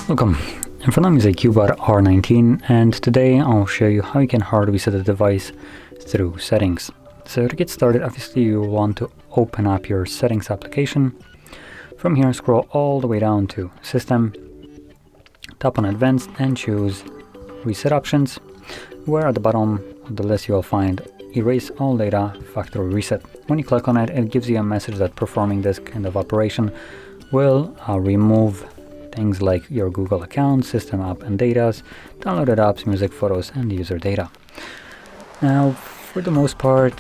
Welcome. In front of me is a CUBOT R19, and today I'll show you how you can hard reset the device through settings. So to get started, obviously you want to open up your settings application. From here, scroll all the way down to System, tap on Advanced and choose Reset Options, where at the bottom of the list you'll find Erase All Data Factory Reset. When you click on it, it gives you a message that performing this kind of operation will remove things like your Google account, system app and data, downloaded apps, music, photos, and user data. Now, for the most part,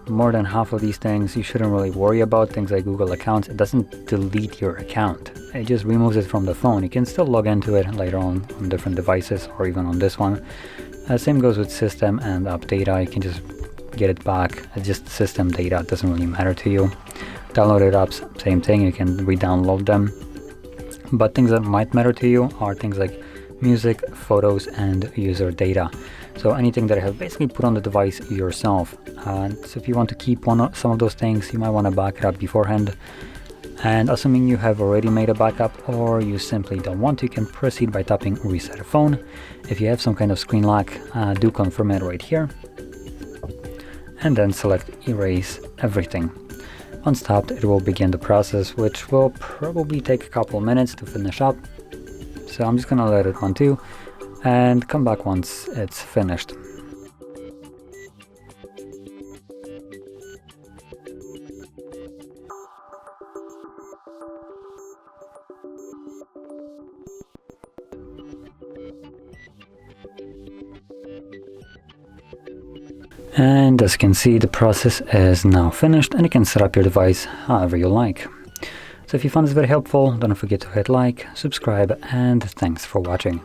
more than half of these things you shouldn't really worry about. Things like Google accounts, it doesn't delete your account. It just removes it from the phone. You can still log into it later on different devices or even on this one. Same goes with system and app data. You can just get it back. It's just system data. It doesn't really matter to you. Downloaded apps, same thing. You can re-download them. But things that might matter to you are things like music, photos, and user data. So anything that you have basically put on the device yourself. So if you want to keep some of those things, you might want to back it up beforehand. And assuming you have already made a backup or you simply don't want to, you can proceed by tapping Reset a Phone. If you have some kind of screen lock, do confirm it right here. And then select Erase Everything. Once tapped, it will begin the process, which will probably take a couple minutes to finish up. So I'm just gonna let it run too, and come back once it's finished. And as you can see, the process is now finished, and you can set up your device however you like. So if you found this very helpful, don't forget to hit like, subscribe, and thanks for watching.